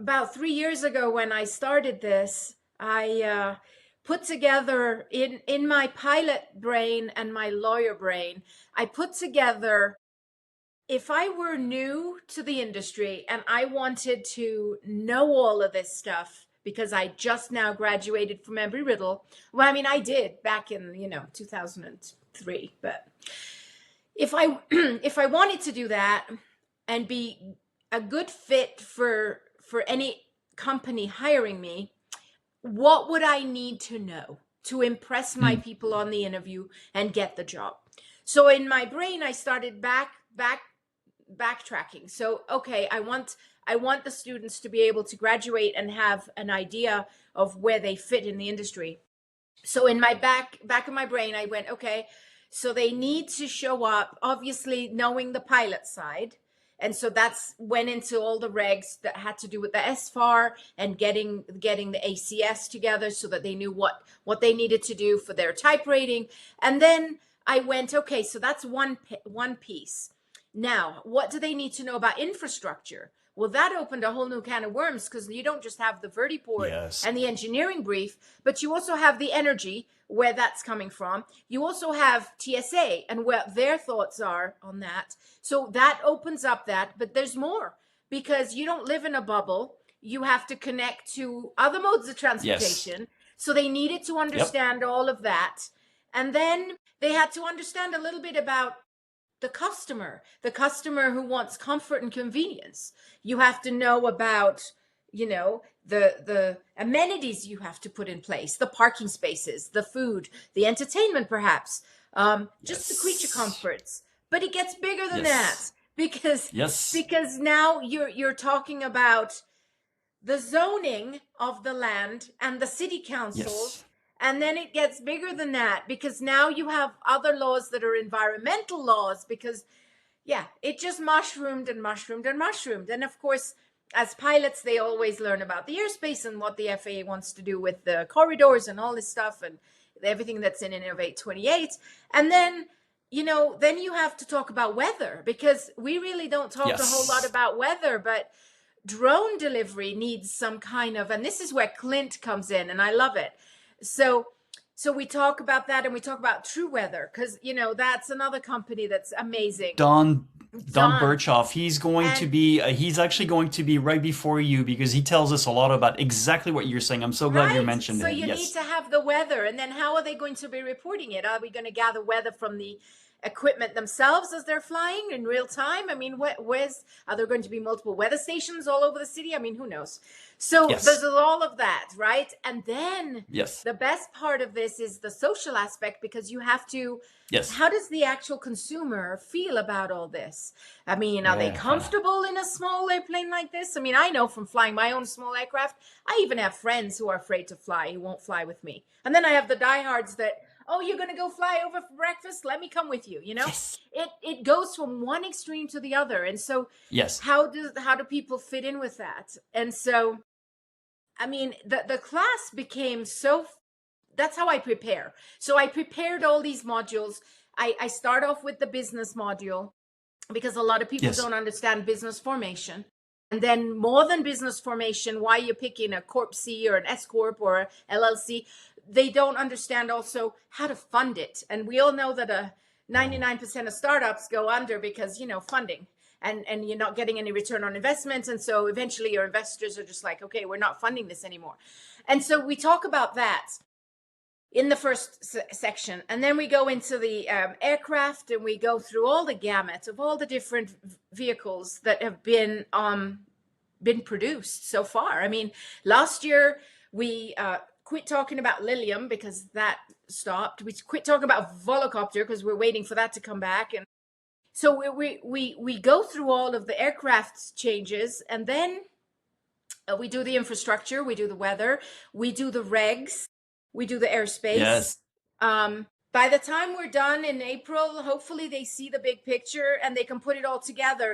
about 3 years ago when I started this, I put together in my pilot brain and my lawyer brain, I put together, if I were new to the industry and I wanted to know all of this stuff because I just now graduated from Embry-Riddle. Well, I mean, I did back in, 2003, but if I if I wanted to do that and be a good fit for any company hiring me, what would I need to know to impress my people on the interview and get the job? So in my brain, I started backtracking. So, okay, I want the students to be able to graduate and have an idea of where they fit in the industry. So in my back of my brain, I went, okay, so they need to show up, obviously knowing the pilot side. And so that's went into all the regs that had to do with the SFAR and getting the ACS together so that they knew what they needed to do for their type rating. And then I went, okay, so that's one piece. Now, what do they need to know about infrastructure? Well, that opened a whole new can of worms, because you don't just have the Vertiport and the engineering brief, but you also have the energy, where that's coming from. You also have TSA and what their thoughts are on that. So that opens up that, but there's more, because you don't live in a bubble. You have to connect to other modes of transportation. Yes. So they needed to understand all of that. And then they had to understand a little bit about the customer who wants comfort and convenience. You have to know about, the amenities you have to put in place, the parking spaces, the food, the entertainment, perhaps, just the creature comforts. But it gets bigger than that, because now you're talking about the zoning of the land and the city councils. And then it gets bigger than that, because now you have other laws that are environmental laws, because, it just mushroomed and mushroomed and mushroomed. And of course, as pilots, they always learn about the airspace and what the FAA wants to do with the corridors and all this stuff and everything that's in Innovate 28. And then, then you have to talk about weather, because we really don't talk a whole lot about weather, but drone delivery needs some kind of, and this is where Clint comes in, and I love it. So we talk about that, and we talk about True Weather, because, that's another company that's amazing. Don Birchoff, he's actually going to be right before you, because he tells us a lot about exactly what you're saying. I'm so glad you mentioned it. So you need to have the weather, and then how are they going to be reporting it? Are we going to gather weather from the equipment themselves as they're flying in real time? I mean, are there going to be multiple weather stations all over the city? I mean, who knows? So there's all of that, right? And then the best part of this is the social aspect, because you have to, how does the actual consumer feel about all this? I mean, are they comfortable in a small airplane like this? I mean, I know from flying my own small aircraft, I even have friends who are afraid to fly, who won't fly with me. And then I have the diehards that, oh, you're going to go fly over for breakfast? Let me come with you. It goes from one extreme to the other. And so how do people fit in with that? And so, I mean, the class became that's how I prepare. So I prepared all these modules. I start off with the business module, because a lot of people don't understand business formation. And then more than business formation, why you're picking a Corp C or an S Corp or a LLC, they don't understand also how to fund it. And we all know that 99% of startups go under because, funding, and you're not getting any return on investments. And so eventually your investors are just like, okay, we're not funding this anymore. And so we talk about that in the first section. And then we go into the aircraft, and we go through all the gamut of all the different vehicles that have been produced so far. I mean, last year we quit talking about Lilium, because that stopped. We quit talking about Volocopter because we're waiting for that to come back. And so we go through all of the aircraft changes, and then we do the infrastructure, we do the weather, we do the regs, we do the airspace. By the time we're done in April, hopefully they see the big picture and they can put it all together